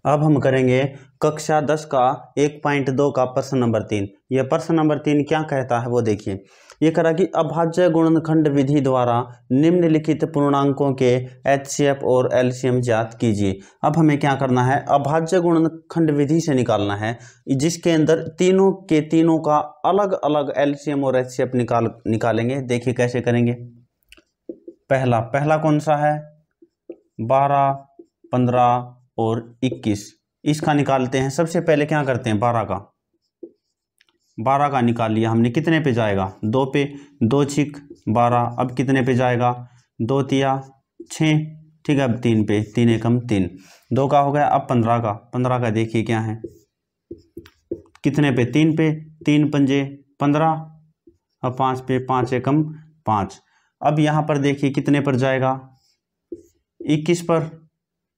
अब हम करेंगे कक्षा 10 का 1.2 का प्रश्न नंबर 3। यह प्रश्न नंबर 3 क्या कहता है वो देखिए। ये करा कि अभाज्य गुणनखंड विधि द्वारा निम्नलिखित पूर्णांकों के एचसीएफ और एलसीएम ज्ञात कीजिए। अब हमें क्या करना है, अभाज्य गुणनखंड विधि से निकालना है, जिसके अंदर तीनों के तीनों का अलग अलग एलसीएम और एचसीएफ निकालेंगे। देखिए कैसे करेंगे। पहला कौन सा है, 12, 15 और 21, इसका निकालते हैं। सबसे पहले क्या करते हैं, 12 का निकाल लिया हमने। कितने पे जाएगा, 2 पे, 2 छिक 12। अब कितने पे जाएगा, 2 तिया 6, ठीक है। अब 3 पे, 3 एकम 3, 2 का हो गया। अब 15 का देखिए क्या है, कितने पे, 3 पे, 3 पंजे 15। अब 5 पे, 5 एकम 5। अब यहाँ पर देखिए कितने पर जाएगा, 21 पर,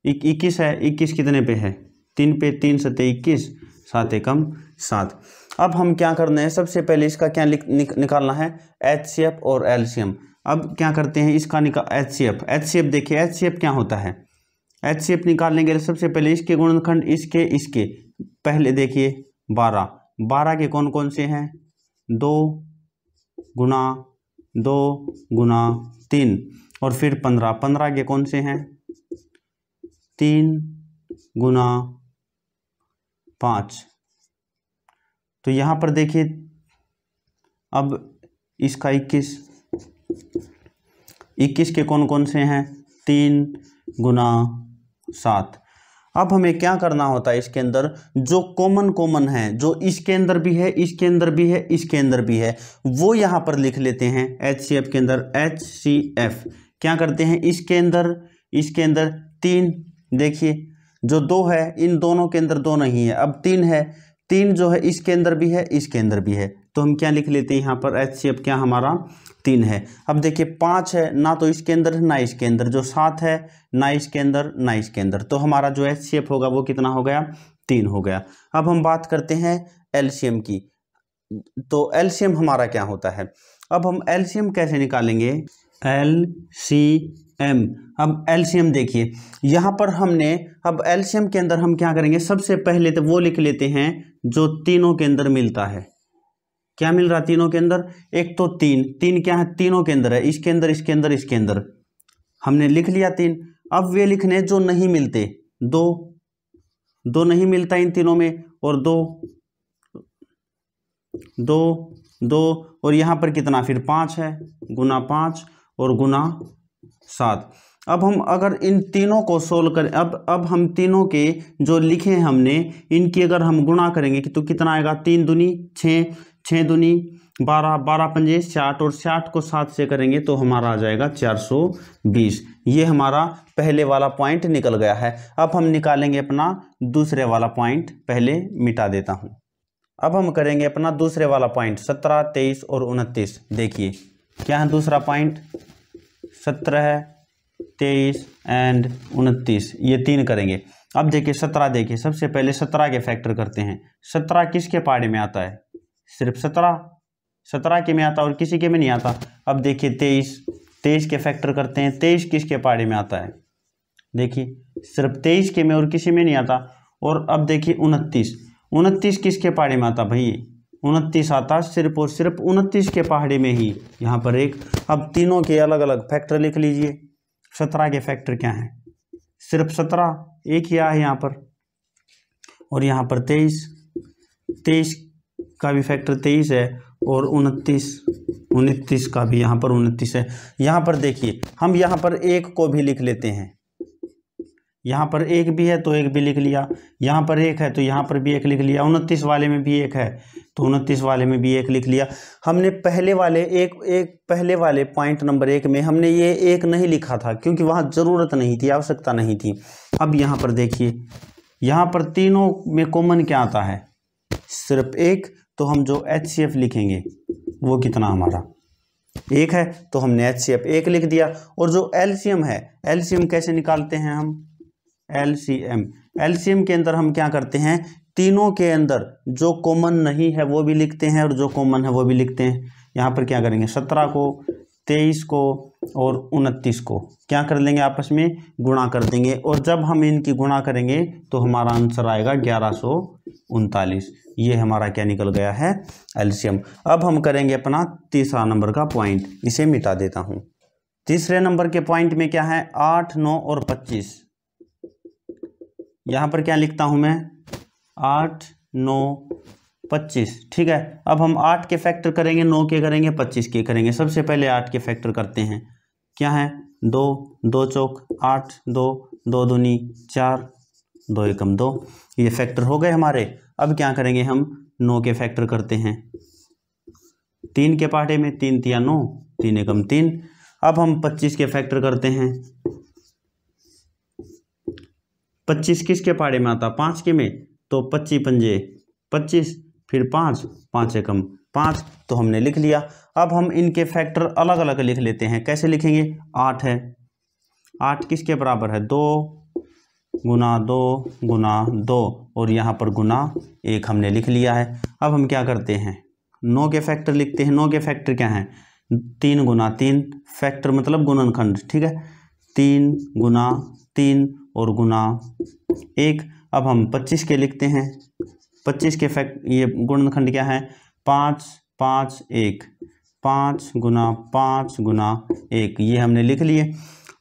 21 है। 21 कितने पे है, 3 पे, 3 सते 21, 7 एकम 7। अब हम क्या करना है, सबसे पहले इसका क्या निकालना है, एचसीएफ और एलसीएम। अब क्या करते हैं, इसका एचसीएफ देखिए, एचसीएफ क्या होता है, एचसीएफ निकालने के लिए सबसे पहले इसके गुणनखंड, इसके पहले देखिए 12 के कौन कौन से हैं, 2 गुना 2 गुना 3, और फिर 15 के कौन से हैं, 3 गुना 5। तो यहाँ पर देखिए, अब इसका 21 के कौन कौन से हैं, 3 गुना 7। अब हमें क्या करना होता है, इसके अंदर जो कॉमन है, जो इसके अंदर भी है, इसके अंदर भी है, इसके अंदर भी है, वो यहाँ पर लिख लेते हैं। एचसीएफ के अंदर एचसीएफ क्या करते हैं, इसके अंदर 3, देखिए जो 2 है, इन दोनों के अंदर 2 नहीं है। अब 3 है, 3 जो है इसके अंदर भी है, इसके अंदर भी है, तो हम क्या लिख लेते हैं यहाँ पर, एचसीएफ क्या हमारा 3 है। अब देखिए 5 है, ना तो इसके अंदर है ना इसके अंदर, जो 7 है ना इसके अंदर ना इसके अंदर, तो हमारा जो एचसीएफ होगा वो कितना हो गया, 3 हो गया। अब हम बात करते हैं एलसीएम की। तो एलसीएम हमारा क्या होता है, अब हम एलसीएम कैसे निकालेंगे, एलसीएम। अब एलसीएम देखिए यहाँ पर हमने, अब एलसीएम के अंदर हम क्या करेंगे, सबसे पहले तो वो लिख लेते हैं जो तीनों के अंदर मिलता है। क्या मिल रहा तीनों के अंदर, एक तो 3 क्या है, तीनों के अंदर है, इसके अंदर, इसके अंदर, इसके अंदर, हमने लिख लिया 3। अब वे लिखने जो नहीं मिलते, 2 नहीं मिलता इन तीनों में, और 2 और यहाँ पर कितना, फिर 5 है, गुना 5 और गुना 7। अब हम अगर इन तीनों को सोल्व करें, अब हम तीनों के जो लिखे हैं हमने, इनकी अगर हम गुणा करेंगे तो कितना आएगा, 3 दूनी 6, 6 दूनी 12, 12 पंजे 60, और 60 को 7 से करेंगे तो हमारा आ जाएगा 420। ये हमारा पहले वाला पॉइंट निकल गया है। अब हम निकालेंगे अपना दूसरे वाला पॉइंट, पहले मिटा देता हूँ। अब हम करेंगे अपना दूसरे वाला पॉइंट, 17, 23 और 29। देखिए क्या है दूसरा पॉइंट, 17, 23 एंड 29, ये 3 करेंगे। अब देखिए 17, देखिए सबसे पहले 17 के फैक्टर करते हैं। 17 किसके पहाड़े में आता है, सिर्फ 17 के में आता है और किसी के में नहीं आता। अब देखिए 23 के फैक्टर करते हैं। 23 किसके पहाड़े में आता है, देखिए सिर्फ 23 के में और किसी में नहीं आता। और अब देखिए 29 किसके पहाड़े में आता भाई, 29 आता सिर्फ और सिर्फ 29 के पहाड़े में ही, यहाँ पर एक। अब तीनों के अलग अलग फैक्टर लिख लीजिए। 17 के फैक्टर क्या है, सिर्फ 17 एक ही है यहाँ पर, और यहाँ पर 23 का भी फैक्टर 23 है, और 29 का भी यहाँ पर 29 है। यहाँ पर देखिए हम यहाँ पर 1 को भी लिख लेते हैं, यहाँ पर 1 भी है तो 1 भी लिख लिया, यहाँ पर 1 है तो यहाँ पर भी 1 लिख लिया, 29 वाले में भी 1 है तो 29 वाले में भी 1 लिख लिया। हमने पहले वाले पॉइंट नंबर 1 में हमने ये 1 नहीं लिखा था, क्योंकि वहाँ ज़रूरत नहीं थी, आवश्यकता नहीं थी। अब यहाँ पर देखिए, यहाँ पर तीनों में कॉमन क्या आता है, सिर्फ 1, तो हम जो एचसीएफ लिखेंगे वो कितना हमारा 1 है, तो हमने एचसीएफ 1 लिख दिया। और जो एलसीएम है, एलसीएम कैसे निकालते हैं हम, एलसीएम के अंदर हम क्या करते हैं, तीनों के अंदर जो कॉमन नहीं है वो भी लिखते हैं और जो कॉमन है वो भी लिखते हैं। यहाँ पर क्या करेंगे, 17 को, 23 को और 29 को क्या कर लेंगे, आपस में गुणा कर देंगे, और जब हम इनकी गुणा करेंगे तो हमारा आंसर आएगा 1139। ये हमारा क्या निकल गया है, एलसीएम। अब हम करेंगे अपना तीसरा नंबर का पॉइंट, इसे मिटा देता हूँ। तीसरे नंबर के पॉइंट में क्या है, 8, 9 और 25। यहाँ पर क्या लिखता हूँ मैं, 8, 9, 25, ठीक है। अब हम 8 के फैक्टर करेंगे, 9 के करेंगे, 25 के करेंगे। सबसे पहले 8 के फैक्टर करते हैं। क्या है, 2, 2 चौक 8, 2, 2 दूनी 4, 2 एकम 2, ये फैक्टर हो गए हमारे। अब क्या करेंगे हम, 9 के फैक्टर करते हैं। 3 के पार्टे में 3 तिया 9, 3 एकम 3। अब हम 25 के फैक्टर करते हैं। 25 किसके पाड़े में आता, 5 के में, तो 25 पंजे 25, फिर 5, 5 एकम 5, तो हमने लिख लिया। अब हम इनके फैक्टर अलग अलग लिख लेते हैं। कैसे लिखेंगे, 8 है, 8 किसके बराबर है, 2 गुना 2 गुना 2, और यहाँ पर गुना 1 हमने लिख लिया है। अब हम क्या करते हैं, 9 के फैक्टर लिखते हैं। 9 के फैक्टर क्या हैं, 3 गुना 3, फैक्टर मतलब गुणनखंड, ठीक है। 3 गुना 3 और गुना 1। अब हम 25 के लिखते हैं। 25 के ये गुणनखंड क्या है, 5, 5, 1, 5 गुना 5 गुना 1, ये हमने लिख लिए।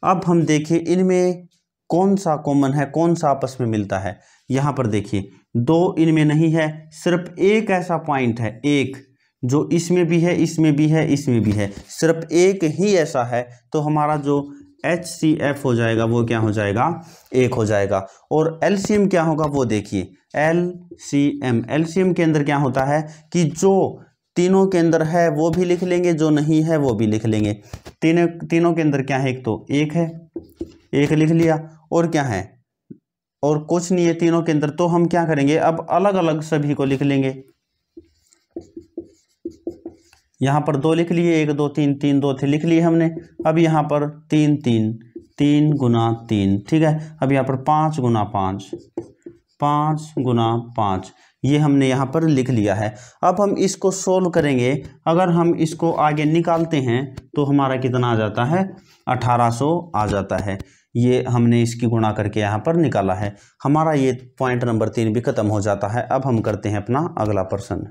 अब हम देखिए इनमें कौन सा कॉमन है, कौन सा आपस में मिलता है। यहाँ पर देखिए 2 इनमें नहीं है, सिर्फ एक ऐसा पॉइंट है, एक जो इसमें भी है, इसमें भी है, इसमें भी है, सिर्फ एक ही ऐसा है। तो हमारा जो HCF हो जाएगा वो क्या हो जाएगा, 1 हो जाएगा। और LCM क्या होगा वो देखिए, LCM के अंदर क्या होता है कि जो तीनों के अंदर है वो भी लिख लेंगे, जो नहीं है वो भी लिख लेंगे। तीनों के अंदर क्या है, एक तो 1 है, 1 लिख लिया, और क्या है, और कुछ नहीं है तीनों के अंदर। तो हम क्या करेंगे, अब अलग अलग सभी को लिख लेंगे। यहाँ पर 2 लिख लिए, 1 2 3, 3 2 थे, लिख लिए हमने। अब यहाँ पर 3 3, 3 गुना 3, ठीक है। अब यहाँ पर 5 गुना 5, 5 गुना 5, ये हमने यहाँ पर लिख लिया है। अब हम इसको सोल्व करेंगे। अगर हम इसको आगे निकालते हैं तो हमारा कितना आ जाता है, 1800 आ जाता है। ये हमने इसकी गुणा करके यहाँ पर निकाला है। हमारा ये पॉइंट नंबर 3 भी खत्म हो जाता है। अब हम करते हैं अपना अगला प्रश्न।